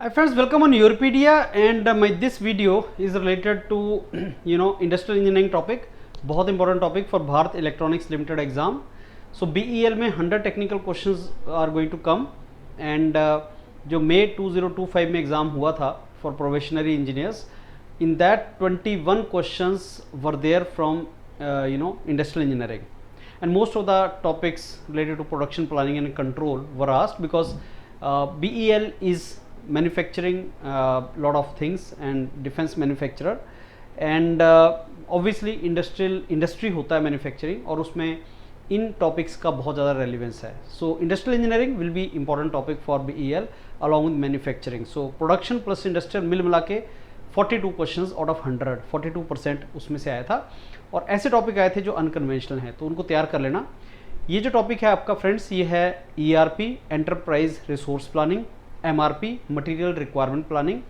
Hi friends, welcome on Europedia and this video is related to industrial engineering topic. बहुत important topic for Bharat Electronics Limited exam. So BEL में 100 technical questions are going to come and जो May 2025 में exam हुआ था for probationary engineers, in that 21 questions were there from industrial engineering, and most of the topics related to production planning and control were asked because BEL is manufacturing lot of things and defense manufacturer and obviously industry होता है manufacturing और उसमें इन topics का बहुत ज़्यादा relevance है. सो industrial engineering will be important topic for BEL along with manufacturing. So production plus industrial मिला के 42 क्वेश्चंस आउट ऑफ 100, 42% उसमें से आया था. और ऐसे टॉपिक आए थे जो अनकन्वेंशनल हैं, तो उनको तैयार कर लेना. ये जो टॉपिक है आपका फ्रेंड्स, ये है ERP enterprise resource planning, MRP material requirement planning,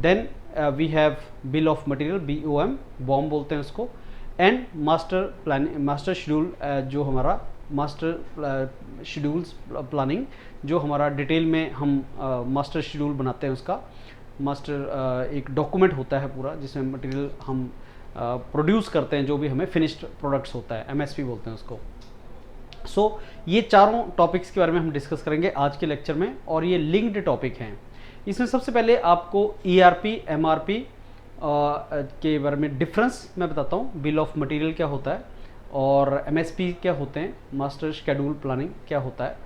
then we have bill of material BOM, BOM बोलते हैं उसको, एंड मास्टर शेड्यूल जो हमारा मास्टर शेड्यूल्स प्लानिंग जो हमारा डिटेल में हम मास्टर शेड्यूल बनाते हैं, उसका मास्टर एक डॉक्यूमेंट होता है पूरा जिसमें मटेरियल हम प्रोड्यूस करते हैं, जो भी हमें फिनिश्ड प्रोडक्ट्स होता है, MSP बोलते हैं उसको. सो ये चारों टॉपिक्स के बारे में हम डिस्कस करेंगे आज के लेक्चर में, और ये लिंक्ड टॉपिक हैं. इसमें सबसे पहले आपको ERP MRP के बारे में डिफरेंस मैं बताता हूँ. बिल ऑफ मटेरियल क्या होता है और MSP क्या होते हैं, मास्टर शेड्यूल प्लानिंग क्या होता है,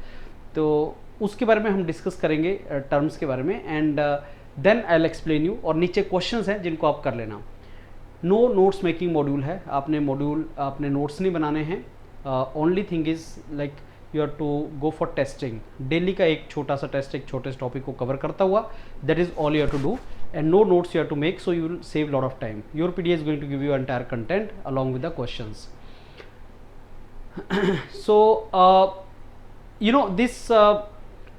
तो उसके बारे में हम डिस्कस करेंगे टर्म्स के बारे में. And then I will explain you. और नीचे क्वेश्चंस हैं जिनको आप कर लेना. नो नोट्स मेकिंग मॉड्यूल है, आपने नोट्स नहीं बनाने हैं. Only thing is like you have to go for testing. Daily का एक छोटा सा टेस्ट एक छोटे से टॉपिक को कवर करता हुआ, that is all you have to do. And no notes you have to make, so you will save lot of time. Europedia is going to give you entire content along with the questions. So this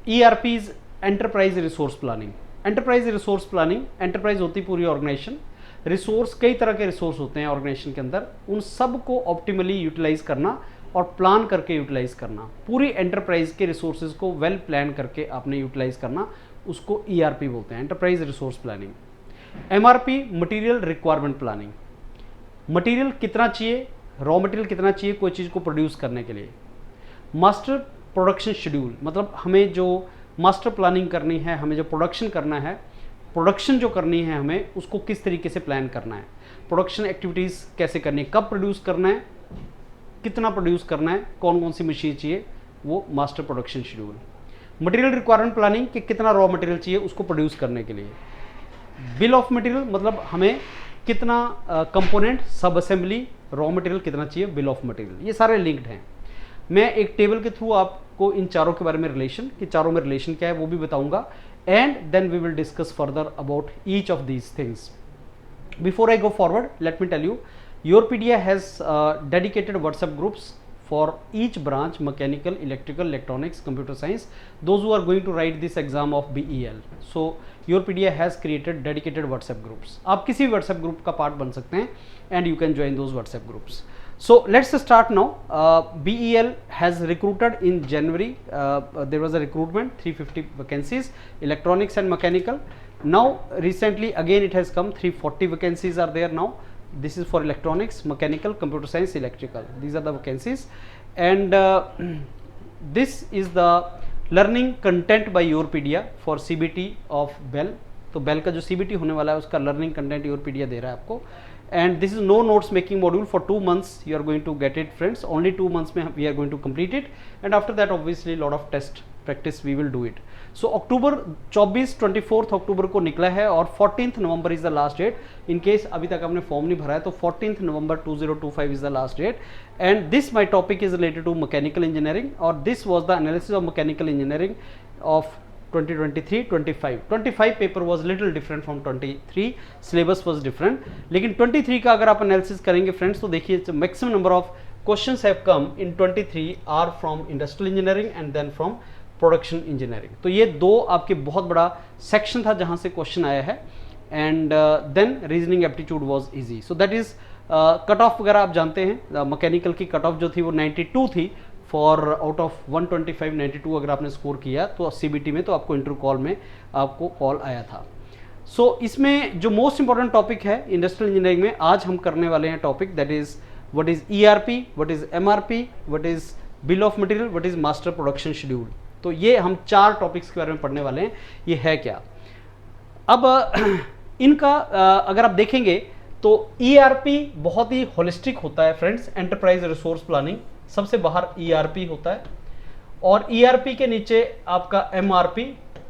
ERP is enterprise resource planning. Enterprise resource planning, enterprise होती पूरी organisation, resource कई तरह के resource होते हैं organisation के अंदर, उन सब को ऑप्टिमली यूटिलाइज करना और प्लान करके यूटिलाइज करना. पूरी एंटरप्राइज के रिसोर्सेज को वेल प्लान करके आपने यूटिलाइज करना, उसको ERP बोलते हैं, enterprise resource planning. MRP material requirement planning, material कितना चाहिए, रॉ मटेरियल कितना चाहिए कोई चीज़ को प्रोड्यूस करने के लिए. मास्टर प्रोडक्शन शेड्यूल, मतलब हमें जो मास्टर प्लानिंग करनी है, हमें जो प्रोडक्शन करना है, प्रोडक्शन जो करनी है हमें उसको किस तरीके से प्लान करना है, प्रोडक्शन एक्टिविटीज़ कैसे करनी है, कब प्रोड्यूस करना है, कितना प्रोड्यूस करना है, कौन कौन सी मशीन चाहिए, वो master production schedule. Material requirement planning कि कितना रॉ मटेरियल चाहिए उसको प्रोड्यूस करने के लिए. बिल ऑफ मटेरियल मतलब हमें कितना कंपोनेंट, सब असेंबली, रॉ मटेरियल कितना चाहिए, बिल ऑफ मटेरियल. ये सारे लिंक्ड हैं. मैं एक टेबल के थ्रू आपको इन चारों के बारे में रिलेशन, कि चारों में रिलेशन क्या है वो भी बताऊंगा. And then we will discuss further about each of these things. Before I go forward, let me tell you, Europedia has dedicated WhatsApp groups for each branch: mechanical, electrical, electronics, computer science, those who are going to write this exam of BEL. So Europedia has created dedicated WhatsApp groups. आप किसी भी WhatsApp group का part बन सकते हैं and you can join those WhatsApp groups. So let's start now. BEL has recruited in January. There was a recruitment, 350 vacancies, electronics and mechanical. Now recently again it has come, 340 vacancies are there now. This is for electronics, mechanical, computer science, electrical. These are the vacancies. And this is the learning content by Europedia for CBT of BEL. तो BEL का जो CBT होने वाला है उसका learning content Europedia दे रहा है आपको. And this is no notes making module for 2 months. You are going to get it, friends. Only 2 months में we are going to complete it. And after that, obviously, lot of test practice we will do it. सो अक्टूबर 24 अक्टूबर को निकला है और 14th November is the last date. In case अभी तक आपने form नहीं भरा है तो 14th November 2025 is the last date. And this my topic is related to mechanical engineering, और this was the analysis of mechanical engineering of 2023-25 paper was little different from 23, syllabus was different. लेकिन 23 का अगर आप analysis करेंगे friends तो देखिए maximum number of questions have come in 23 are from industrial engineering and then from production engineering. तो ये दो आपके बहुत बड़ा सेक्शन था जहां से क्वेश्चन आया है. And then reasoning aptitude was easy. So that is cut off वगैरह आप जानते हैं, मैकेनिकल की कट ऑफ जो थी वो 92 थी फॉर आउट ऑफ 125-92 अगर आपने स्कोर किया तो CBT में, तो आपको इंटरव्यू कॉल में आपको कॉल आया था। सो इसमें जो मोस्ट इंपॉर्टेंट टॉपिक है इंडस्ट्रियल इंजीनियरिंग में आज हम करने वाले हैं topic, that is what is ERP, what is MRP, what is bill of material, what is master production schedule. तो ये हम 4 टॉपिक्स के बारे में पढ़ने वाले हैं। ये है क्या, अब इनका अगर आप देखेंगे तो ERP बहुत ही होलिस्टिक होता है फ्रेंड्स, एंटरप्राइज रिसोर्स प्लानिंग सबसे बाहर ERP होता है, और ERP के नीचे आपका MRP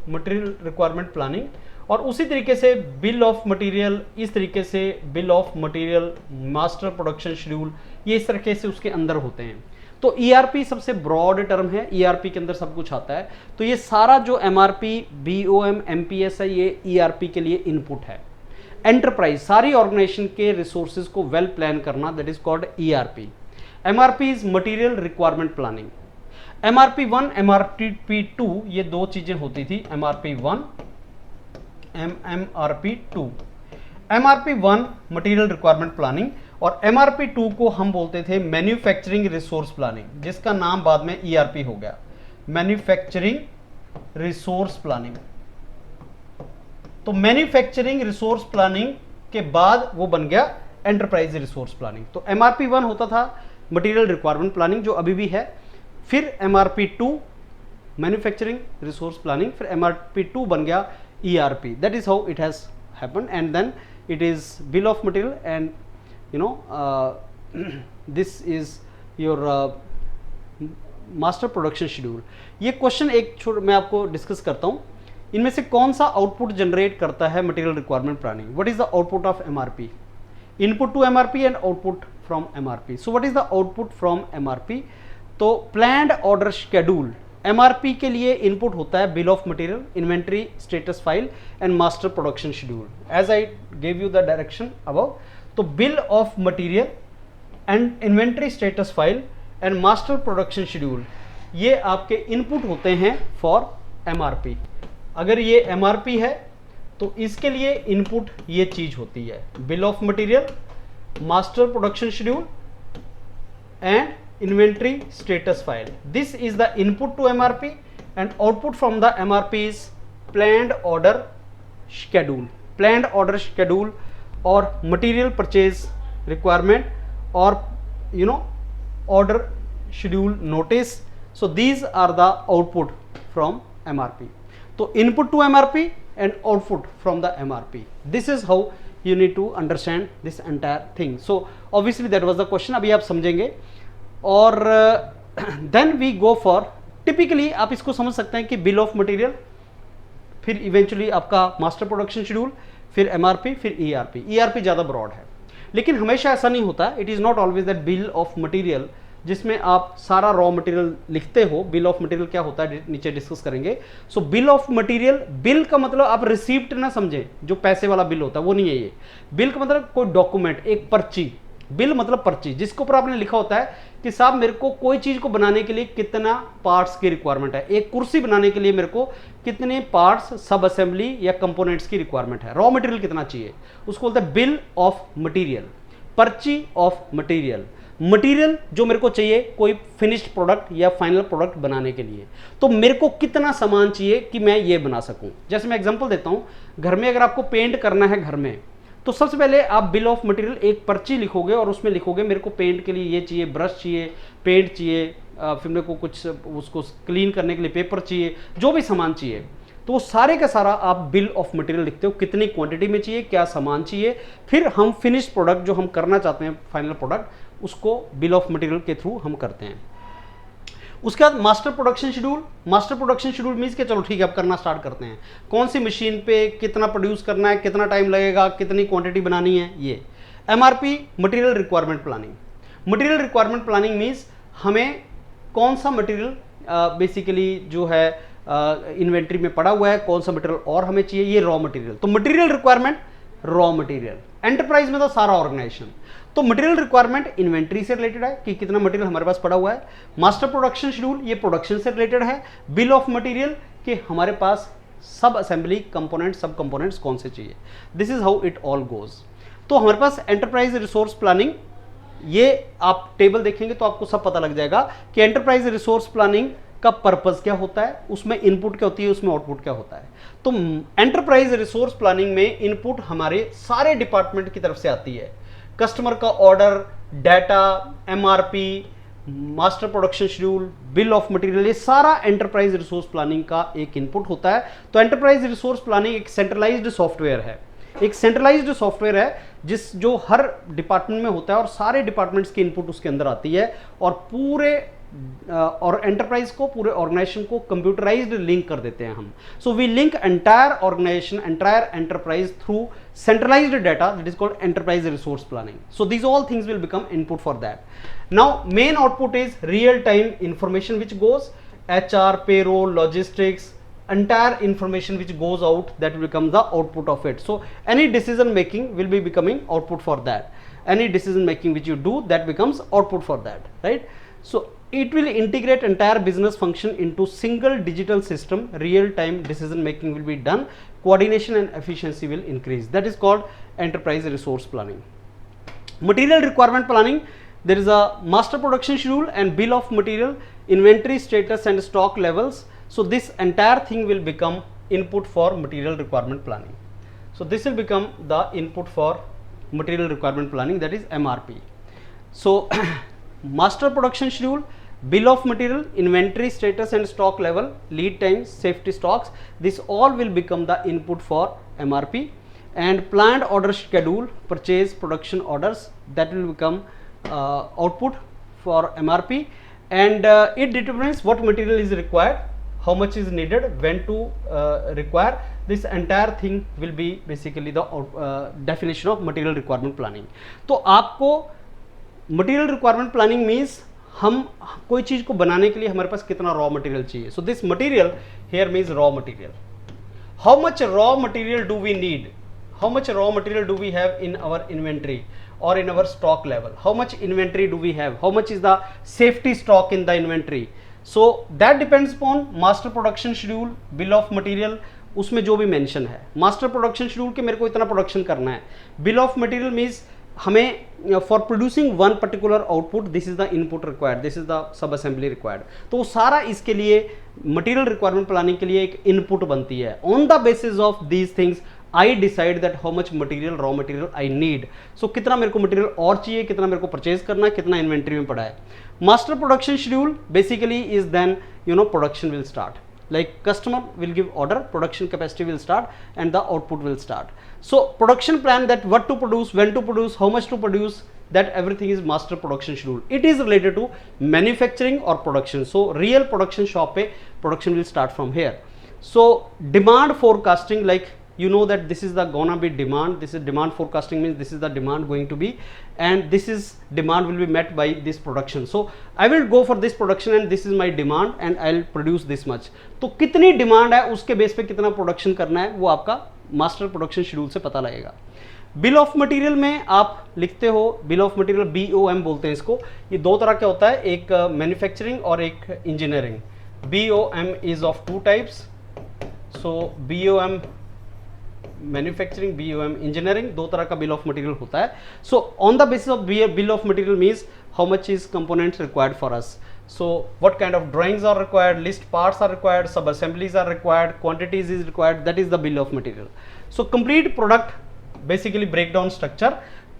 मटेरियल रिक्वायरमेंट प्लानिंग, और उसी तरीके से बिल ऑफ मटेरियल, इस तरीके से bill of material, master production schedule, ये इस तरीके से उसके अंदर होते हैं। तो ERP सबसे ब्रॉड टर्म है, ERP के अंदर सब कुछ आता है। तो ये सारा जो MRP, BOM, MPS है, ये ERP के लिए इनपुट है। एंटरप्राइज सारी ऑर्गेनाइजेशन के रिसोर्सेज को वेल प्लान करना, that is called ERP। MRP is material requirement planning. MRP1, MRP2 ये 2 चीजें होती थी, MRP1, MRP2। MRP1 material requirement planning, और MRP2 को हम बोलते थे मैन्युफैक्चरिंग रिसोर्स प्लानिंग, जिसका नाम बाद में ERP हो गया, मैन्युफैक्चरिंग रिसोर्स प्लानिंग। तो मैन्युफैक्चरिंग रिसोर्स प्लानिंग के बाद वो बन गया एंटरप्राइज रिसोर्स प्लानिंग। तो MRP1 होता था मटेरियल रिक्वायरमेंट प्लानिंग, जो अभी भी है, फिर MRP2 मैन्युफैक्चरिंग रिसोर्स प्लानिंग, फिर MRP2 बन गया ERP। That is how it has happened, and then it is bill of material, and you know this is your master production schedule। ये question एक मैं आपको डिस्कस करता हूँ, इनमें से कौन सा आउटपुट जनरेट करता है material requirement planning? What is the output of MRP? Input to MRP and output from MRP। So what is the output from MRP? तो प्लान्ड ऑर्डर शेड्यूल, MRP के लिए इनपुट होता है bill of material, inventory status file and master production schedule, as I gave you the direction above. तो bill of material and inventory status file and master production schedule, ये आपके input होते हैं for MRP। अगर ये MRP है तो इसके लिए इनपुट ये चीज होती है, bill of material, master production schedule and inventory status file. This is the input to MRP, and output from the MRP is planned order schedule. Planned order schedule और मटेरियल परचेज रिक्वायरमेंट और order schedule notice, so these are the output from MRP। तो input to MRP and output from the MRP, this is how you need to understand this entire thing. So obviously that was the question, अभी आप समझेंगे। और then we go for, typically आप इसको समझ सकते हैं कि बिल ऑफ मटेरियल, फिर इवेंचुअली आपका मास्टर प्रोडक्शन शेड्यूल, फिर MRP, फिर ERP ज़्यादा ब्रॉड है, लेकिन हमेशा ऐसा नहीं होता। It is not always that bill of material जिसमें आप सारा रॉ मटेरियल लिखते हो। बिल ऑफ मटेरियल क्या होता है नीचे डिस्कस करेंगे। सो बिल ऑफ मटेरियल, बिल का मतलब आप रिसीप्ट ना समझें, जो पैसे वाला बिल होता है वो नहीं है ये। बिल का मतलब कोई डॉक्यूमेंट, एक पर्ची। बिल मतलब पर्ची, जिसके ऊपर आपने लिखा होता है कि साहब मेरे को कोई चीज को बनाने के लिए कितना पार्ट्स की रिक्वायरमेंट है, एक कुर्सी बनाने के लिए मेरे को कितने पार्ट्स, सब असेंबली या कंपोनेंट्स की रिक्वायरमेंट है, रॉ मटेरियल कितना चाहिए, उसको बोलते हैं बिल ऑफ मटेरियल, पर्ची ऑफ मटेरियल। मटेरियल जो मेरे को चाहिए कोई फिनिश्ड प्रोडक्ट या फाइनल प्रोडक्ट बनाने के लिए, तो मेरे को कितना सामान चाहिए कि मैं ये बना सकूं। जैसे मैं एग्जांपल देता हूं, घर में अगर आपको पेंट करना है घर में, तो सबसे पहले आप बिल ऑफ मटेरियल एक पर्ची लिखोगे और उसमें लिखोगे मेरे को पेंट के लिए ये चाहिए, ब्रश चाहिए, पेंट चाहिए, फिर मेरे को कुछ उसको क्लीन करने के लिए पेपर चाहिए, जो भी सामान चाहिए, तो सारे का सारा आप बिल ऑफ मटेरियल लिखते हो, कितनी क्वांटिटी में चाहिए, क्या सामान चाहिए। फिर हम फिनिश्ड प्रोडक्ट जो हम करना चाहते हैं, फाइनल प्रोडक्ट, उसको बिल ऑफ मटेरियल के थ्रू हम करते हैं। उसके बाद master production schedule. Master production schedule means कि चलो ठीक है अब करना स्टार्ट करते हैं, कौन सी मशीन पे कितना प्रोड्यूस करना है, कितना टाइम लगेगा, कितनी क्वांटिटी बनानी है, ये। MRP material requirement planning. Material requirement planning means हमें कौन सा मटेरियल बेसिकली जो है इन्वेंट्री में पड़ा हुआ है, कौन सा मटेरियल और हमें चाहिए, ये रॉ मटेरियल। तो material requirement raw material, enterprise में तो सारा ऑर्गेनाइजेशन। तो मटेरियल रिक्वायरमेंट इन्वेंट्री से रिलेटेड है कि कितना मटेरियल हमारे पास पड़ा हुआ है। मास्टर प्रोडक्शन शेड्यूल ये प्रोडक्शन से रिलेटेड है। बिल ऑफ मटेरियल कि हमारे पास सब असेंबली कंपोनेंट, सब कंपोनेंट्स कौन से चाहिए। This is how it all goes. तो हमारे पास एंटरप्राइज रिसोर्स प्लानिंग ये आप टेबल देखेंगे तो आपको सब पता लग जाएगा कि एंटरप्राइज रिसोर्स प्लानिंग का पर्पस क्या होता है, उसमें इनपुट क्या होती है, उसमें आउटपुट क्या होता है। तो एंटरप्राइज रिसोर्स प्लानिंग में इनपुट हमारे सारे डिपार्टमेंट की तरफ से आती है। कस्टमर का order, data, MRP, master production schedule, bill of material, ये सारा एंटरप्राइज रिसोर्स प्लानिंग का एक इनपुट होता है। तो एंटरप्राइज रिसोर्स प्लानिंग एक सेंट्रलाइज्ड सॉफ्टवेयर है, एक सेंट्रलाइज्ड सॉफ्टवेयर है जो हर डिपार्टमेंट में होता है और सारे डिपार्टमेंट्स की इनपुट उसके अंदर आती है और पूरे और एंटरप्राइज को, पूरे ऑर्गेनाइजेशन को कंप्यूटराइज्ड लिंक कर देते हैं हम। So we link entire organisation, entire enterprise through centralized data, that is called enterprise resource planning. So these all things will become input for that. Now main output is real time information which goes HR, payroll, logistics, entire information which goes out, that will become the output of it. So any decision making will be becoming output for that. Any decision making which you do, that becomes output for that, right? So it will integrate entire business function into single digital system. Real time decision making will be done, coordination and efficiency will increase. That is called enterprise resource planning. Material requirement planning, there is a master production schedule and bill of material, inventory status and stock levels. So this entire thing will become input for material requirement planning. So this will become the input for material requirement planning, that is MRP. So master production schedule, bill of material, inventory status and stock level, lead times, safety stocks, this all will become the input for MRP. And planned order schedule, purchase production orders, that will become output for MRP. And it determines what material is required, how much is needed, when to require. This entire thing will be basically the definition of material requirement planning. तो आपको material requirement planning means हम कोई चीज को बनाने के लिए हमारे पास कितना रॉ मटेरियल चाहिए. So this material here means raw material. How much raw material do we need, how much raw material do we have in our inventory or in our stock level, how much inventory do we have, how much is the safety stock in the inventory. So that depends upon master production schedule, bill of material, उसमें जो भी mention है. Master production schedule के मेरे को इतना production करना है. बिल ऑफ मटेरियल मीन्स हमें for producing one particular output, this is the input required, this is the sub assembly required. तो वो सारा इसके लिए मटेरियल रिक्वायरमेंट प्लानिंग के लिए एक इनपुट बनती है. On the basis of these things I decide that how much material, raw material I need. So कितना मेरे को मटेरियल और चाहिए, कितना मेरे को परचेज करना है, कितना इन्वेंट्री में पड़ा है. Master production schedule basically is then production will start. Like customer will give order, production capacity will start and the output will start. So production plan, that what to produce, when to produce, how much to produce, that everything is master production schedule. It is related to manufacturing or production. So real production shop pe production will start from here. So demand forecasting, like you know that this is the gonna be demand, this is demand forecasting, means this is the demand going to be, and this is demand will be met by this production. So I will go for this production and this is my demand and I'll produce this much. तो कितनी demand है उसके base पे कितना production करना है वो आपका मास्टर प्रोडक्शन शेड्यूल से पता लगेगा. बिल ऑफ मटेरियल में आप लिखते हो, बिल ऑफ मटेरियल BOM बोलते हैं इसको. ये दो तरह का होता है, एक मैन्युफैक्चरिंग और एक engineering. BOM is of two types. So BOM manufacturing, BOM engineering, दो तरह का बिल ऑफ मटेरियल होता है. So on the basis of bill of material means how much is components required for us. So what kind of drawings are required, list parts are required, sub assemblies are required, quantities is required, that is the bill of material. So complete product basically breakdown structure,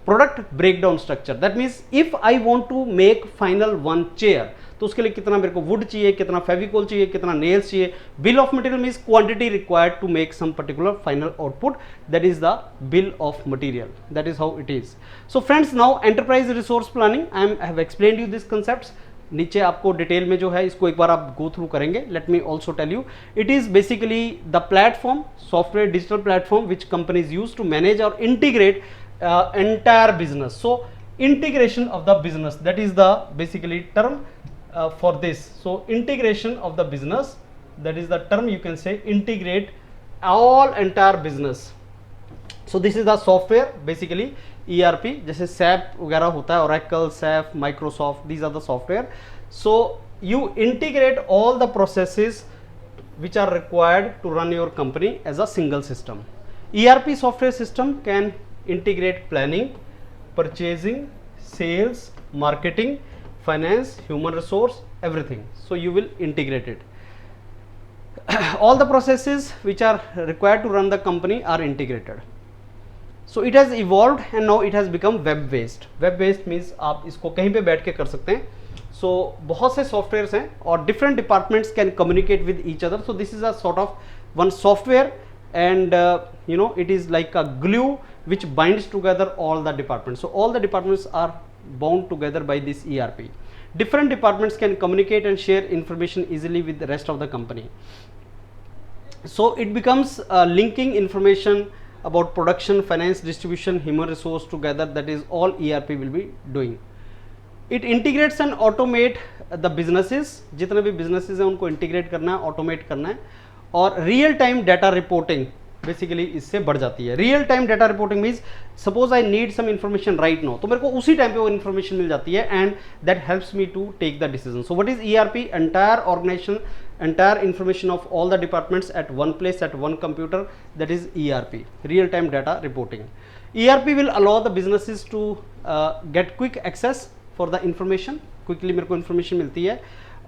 product breakdown structure, that means if I want to make final one chair, तो उसके लिए कितना मेरे को would चाहिए, कितना फेविकोल चाहिए, कितना नेल्स चाहिए. Bill of material means quantity required to make some particular final output, that is the bill of material. That is how it is. So friends, now enterprise resource planning, I have explained you this concepts. नीचे आपको detail में जो है इसको एक बार आप go through करेंगे. Let me also tell you, it is basically the platform, software digital platform which companies use to manage और integrate entire business. So integration of the business, that is the basically term for this. So integration of the business, that is the term, you can say integrate all entire business. So this is the software basically. ERP जैसे SAP वगैरह होता है, Oracle, SAP, Microsoft, these are the software. So you integrate all the processes which are required to run your company as a single system. ERP software system can integrate planning, purchasing, sales, marketing, finance, human resource, everything. So you will integrate it. All the processes which are required to run the company are integrated. So it has evolved and now it has become web based. Web based means आप इसको कहीं पे बैठ के कर सकते हैं. So बहुत से सॉफ्टवेयर्स हैं और different departments can communicate with each other. So this is a sort of one software, and you know, it is like a glue which binds together all the departments. So all the departments are bound together by this ERP. Different departments can communicate and share information easily with the rest of the company. So it becomes linking information about production, finance, distribution, human resource together. That is all ERP will be doing. It integrates and automate the businesses. जितने भी businesses हैं उनको integrate करना है, automate करना है, और real time data reporting basically इससे बढ़ जाती है. Real time data reporting means suppose I need some information right now, तो मेरे को उसी टाइम पे वो इन्फॉर्मेशन मिल जाती है, and that helps me to take the decision. So what is ERP? Entire organisation, entire information of all the departments at one place, at one computer. That is ERP, real time data reporting. ERP will allow the businesses to get quick access for the information. Quickly मेरे को information मिलती है,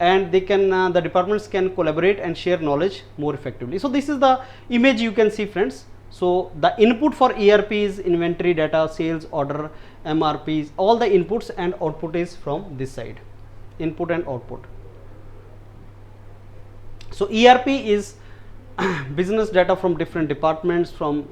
and they can the departments can collaborate and share knowledge more effectively. So this is the image you can see, friends. So the input for ERP is inventory data, sales, order, MRPs, all the inputs, and output is from this side, input and output. So ERP is business data from different departments, from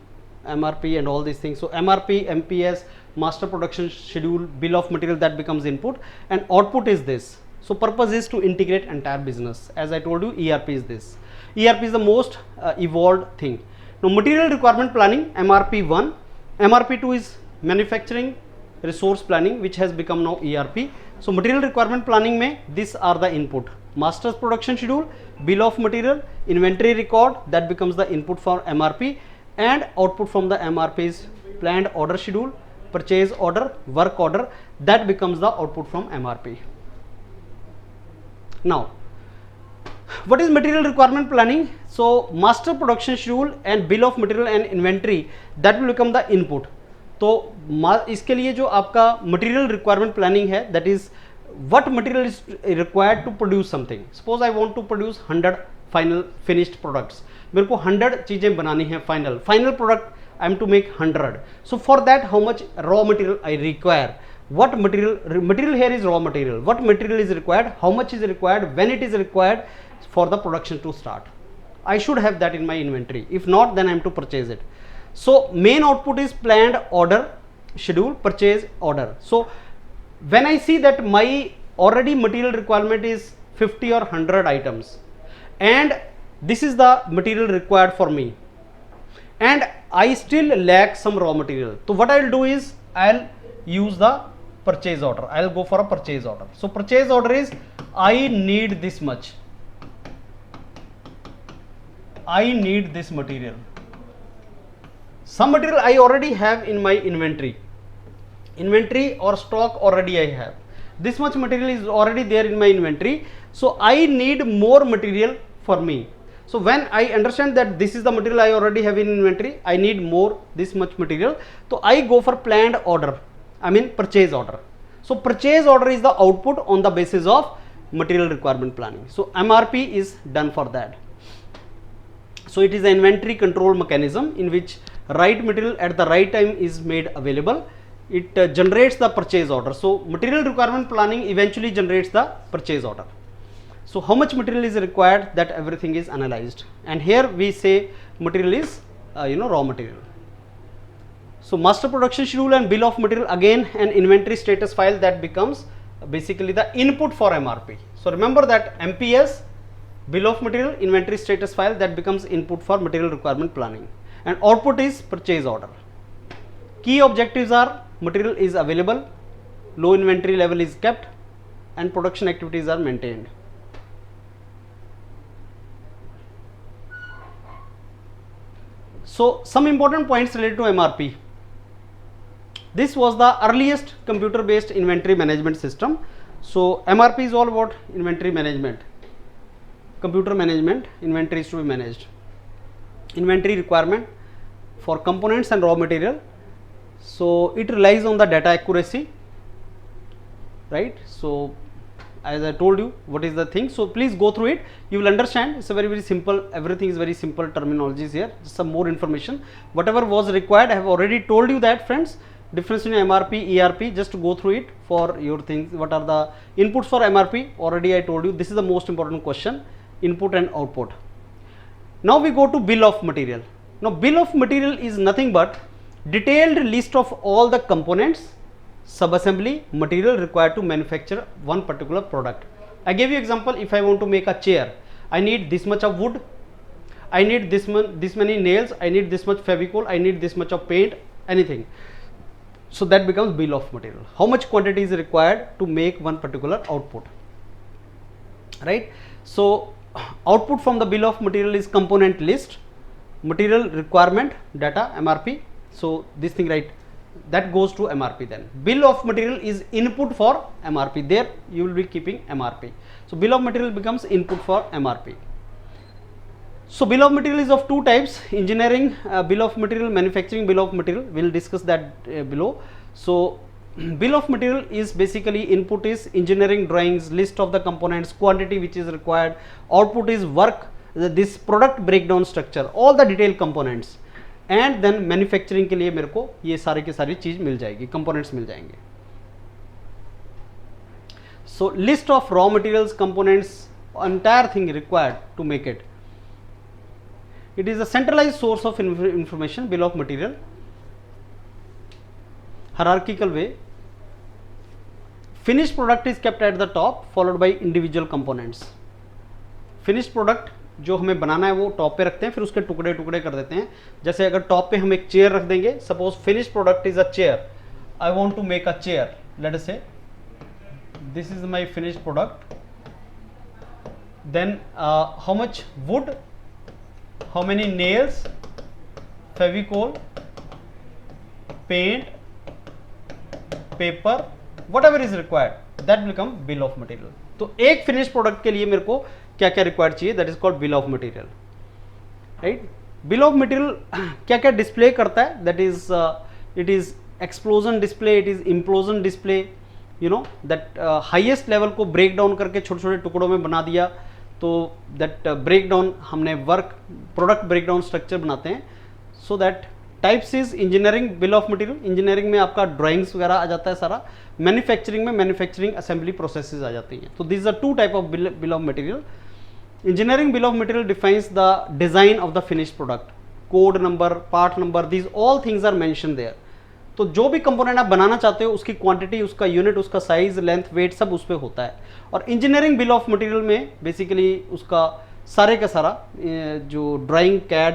MRP and all these things. So MRP, MPS, master production schedule, bill of material, that becomes input, and output is this. So purpose is to integrate entire business. As I told you, ERP is this. ERP is the most evolved thing. Now material requirement planning, MRP1. MRP2 is manufacturing resource planning, which has become now ERP. So material requirement planning में these are the input. Master's production schedule, bill of material, inventory record, that becomes the input for MRP, and output from the MRP is planned order schedule, purchase order, work order, that becomes the output from MRP. Now what is material requirement planning? So master production schedule and bill of material and inventory, that will become the input. तो इसके लिए जो आपका material requirement planning है, that is what material is required to produce something. Suppose I want to produce 100 final finished products. मेरे को 100 चीजें बनानी है final product I am to make 100. So for that, how much raw material I require? What material here is raw material. What material is required? How much is required? When it is required for the production to start? I should have that in my inventory. If not, then I am to purchase it. So main output is planned order schedule, purchase order. So when I see that my already material requirement is 50 or 100 items, and this is the material required for me, and I still lack some raw material, so what I will do is I will use the purchase order. I will go for a purchase order. So purchase order is I need this much, I need this material. Some material I already have in my inventory or stock already I have. This much material is already there in my inventory, so I need more material for me. So when I understand that this is the material I already have in inventory, I need more, this much material, so I go for planned order, I mean purchase order. So purchase order is the output on the basis of material requirement planning. So MRP is done for that. So it is an inventory control mechanism in which right material at the right time is made available. It generates the purchase order. So material requirement planning eventually generates the purchase order. So how much material is required, that everything is analyzed, and here we say material is raw material. So master production schedule and bill of material, again an inventory status file, that becomes basically the input for MRP. So remember that MPS, bill of material, inventory status file, that becomes input for material requirement planning, and output is purchase order. Key objectives are material is available, low inventory level is kept, and production activities are maintained. So some important points related to MRP. This was the earliest computer based inventory management system. So MRP is all about inventory management, computer management, inventory is to be managed. Inventory requirement for components and raw material. So it relies on the data accuracy, right? So as I told you what is the thing, so please go through it, you will understand. It's a very simple, everything is very simple terminologies here, just some more information whatever was required I have already told you that, friends. Difference in MRP, ERP, just go through it for your things. What are the inputs for MRP? Already I told you, this is the most important question, input and output. Now we go to bill of material. Now bill of material is nothing but detailed list of all the components, sub-assembly, material required to manufacture one particular product. I gave you example, if I want to make a chair, I need this much of wood, I need this many nails, I need this much Fevicol, I need this much of paint, anything. So that becomes bill of material. How much quantity is required to make one particular output, right? So output from the bill of material is component list, material requirement, data, MRP. So this thing, right, that goes to MRP. Then bill of material is input for MRP, there you will be keeping MRP. So bill of material becomes input for MRP. So bill of material is of two types, engineering bill of material, manufacturing bill of material. We will discuss that below. So bill of material is basically, input is engineering drawings, list of the components, quantity which is required, output is work, this product breakdown structure, all the detailed components, and then manufacturing के लिए मेरे को ये सारे के सारी चीज मिल जाएगी, components मिल जाएंगे. So list of raw materials, components, entire thing required to make it. It is a centralized source of information, bill of material, hierarchical way. Finished product is kept at the top, followed by individual components. Finished product जो हमें बनाना है वो top पे रखते हैं, फिर उसके टुकड़े टुकड़े कर देते हैं. जैसे अगर टॉप पे हम एक चेयर रख देंगे, suppose finish product is a chair, I want to make a chair, let us say this is my finish product, then how much wood, how many nails, Fevicol, paint, paper, whatever is required, that will become bill of material. तो एक finish product के लिए मेरे को क्या क्या required चाहिए, that is called bill of material, right. Bill of material क्या क्या डिस्प्ले करता है, that is it is explosion display, it is implosion display, you know that highest level को ब्रेक डाउन करके छोटे छोटे टुकड़ों में बना दिया, तो दैट ब्रेक डाउन हमने work product break down structure बनाते हैं. So that types is engineering bill of material, engineering में आपका ड्राइंग्स वगैरह आ जाता है सारा, मैन्युफैक्चरिंग में मैन्युफैक्चरिंग असेंबली प्रोसेसेस आ जाती हैं. तो this are two type of bill of material. Engineering bill of material defines the design of the finished product, code number, part number, these all things are mention there. तो जो भी component आप बनाना चाहते हो उसकी क्वांटिटी, उसका unit, उसका size, length, wait सब उस पर होता है. और इंजीनियरिंग बिल ऑफ मटेरियल में बेसिकली उसका सारे का सारा जो drawing, CAD,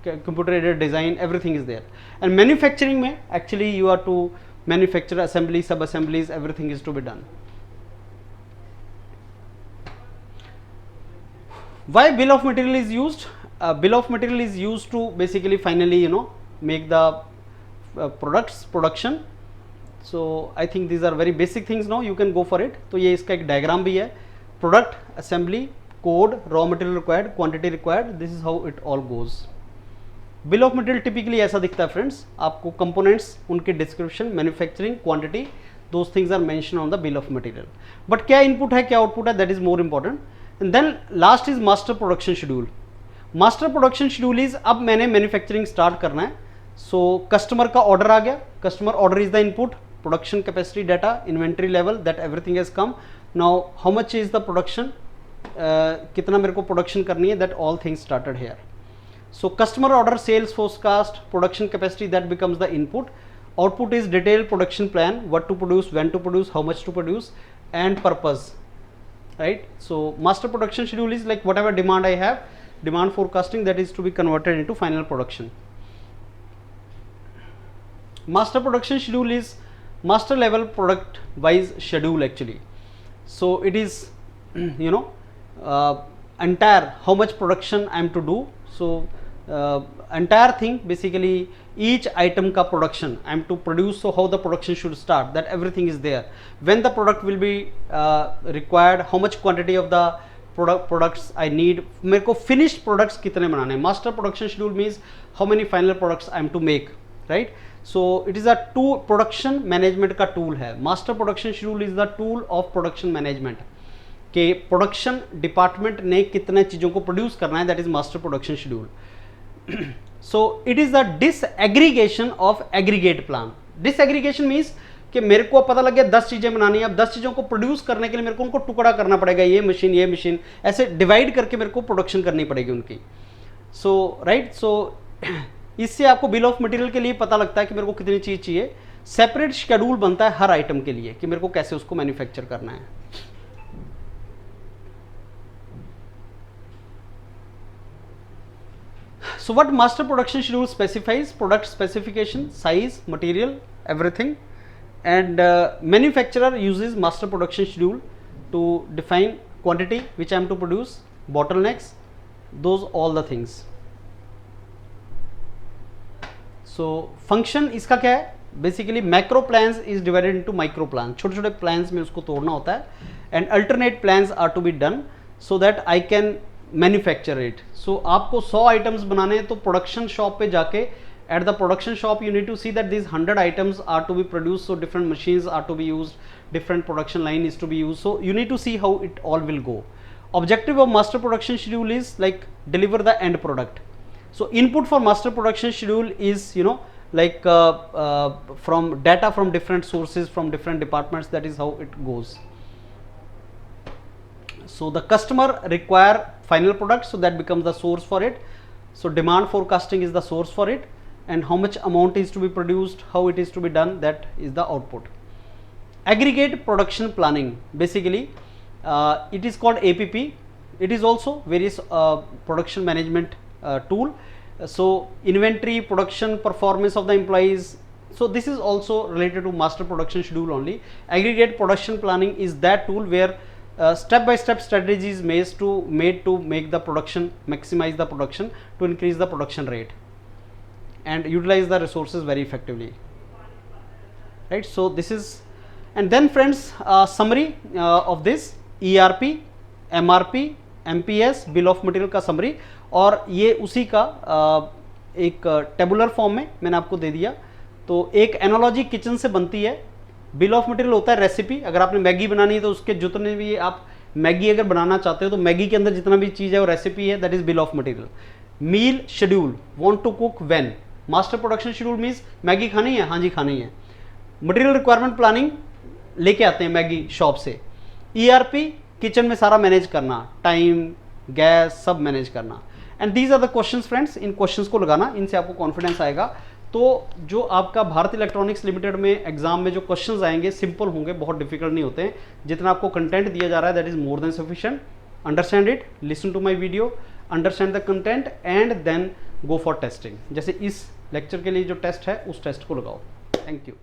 computer aided design, everything is there. And manufacturing में actually you are to manufacture assembly, sub assemblies, everything is to be done. Why bill of material is used? Bill of material is used to basically finally, you know, make the products production. So I think these are very basic things. Now you can go for it. तो ये इसका एक diagram भी है, product, assembly, code, raw material required, quantity required. This is how it all goes. Bill of material typically ऐसा दिखता है friends. आपको components, उनके description, manufacturing, quantity, those things are mentioned on the bill of material. But क्या input है, क्या output है, that is more important. And then last is master production schedule. Master production schedule is, अब मैंने manufacturing start करना है. So customer का order आ गया, customer order is the input, production capacity data, inventory level, that everything has come. Now how much is the production, कितना मेरे को प्रोडक्शन करनी है, that all things started here. So customer order, sales forecast, production capacity, that becomes the input. Output is detailed production plan, what to produce, when to produce, how much to produce, and purpose, right? So master production schedule is like whatever demand I have, demand forecasting, that is to be converted into final production. Master production schedule is master level product wise schedule actually. So it is you know entire how much production I am to do. So entire thing basically, each item का production I am to produce, so how the production should start, that everything is there. When the product will be required, how much quantity of the products I need, मेरे को finished products कितने बनाने हैं. Master production schedule means how many final products I am to make, right? So it is a to production management का tool है। Master production schedule is the tool of production management, कि production department ने कितने चीज़ों को produce करना है, that is master production schedule. So it is the disaggregation of aggregate plan. Disaggregation means कि मेरे को पता लग गया 10 चीज़ें बनानी है, अब 10 चीज़ों को प्रोड्यूस करने के लिए मेरे को उनको टुकड़ा करना पड़ेगा, ये मशीन, ऐसे डिवाइड करके मेरे को प्रोडक्शन करनी पड़ेगी उनकी। सो राइट, सो इससे आपको बिल ऑफ मटेरियल के लिए पता लगता है कि मेरे को कितनी चीज़ चाहिए। सेपरेट शेड्यूल बनता है हर आइटम के लिए कि मेरे को कैसे उसको मैन्युफैक्चर करना है। So what master production schedule specifies? Product specification, size, material, everything, and manufacturer uses master production schedule to define quantity which I am to produce, bottlenecks, those all the things. So function इसका क्या है? Basically macro plans is divided into micro plans. छोटे छोटे plans में उसको तोड़ना होता है, and alternate plans are to be done so that I can manufacture it. So आपको 100 आइटम्स बनाने हैं तो प्रोडक्शन शॉप पे जाके at the production shop you need to see that this 100 items are to be produce, so different machines are to be used, different production line is to be used, so you need to see how it all will go. Objective of master production schedule is like deliver the end product. So input for master production schedule is like from data from different sources from different departments, that is how it goes. So the customer require final product, so that becomes the source for it. So demand forecasting is the source for it, and how much amount is to be produced, how it is to be done, that is the output. Aggregate production planning, basically it is called APP. It is also various production management tool. So inventory, production, performance of the employees, so this is also related to master production schedule only. Aggregate production planning is that tool where step by step strategies made to make the production, maximize the production, to increase the production rate and utilize the resources very effectively, right? So this is, and then friends, summary of this ERP, MRP, MPS, bill of material का summary, और ये उसी का एक tabular form में मैंने आपको दे दिया। तो एक एनालॉजी किचन से बनती है। बिल ऑफ मटेरियल होता है रेसिपी, अगर आपने मैगी बनानी है तो उसके जितने भी आप मैगी अगर बनाना चाहते हो तो मैगी के अंदर जितना भी चीज़ है वो रेसिपी है, that is bill of material. Meal schedule, want to cook when, master production schedule means Maggi खानी है, हाँ जी खानी है। मटेरियल रिक्वायरमेंट प्लानिंग लेके आते हैं मैगी शॉप से। ERP किचन में सारा मैनेज करना, टाइम, गैस सब मैनेज करना। And these are the questions friends, इन क्वेश्चंस को लगाना, इनसे आपको कॉन्फिडेंस आएगा। तो जो आपका भारत इलेक्ट्रॉनिक्स लिमिटेड में एग्जाम में जो क्वेश्चंस आएंगे सिंपल होंगे, बहुत डिफिकल्ट नहीं होते हैं। जितना आपको कंटेंट दिया जा रहा है that is more than sufficient. Understand it, listen to my video, understand the content and then go for testing. जैसे इस लेक्चर के लिए जो टेस्ट है उस टेस्ट को लगाओ। Thank you.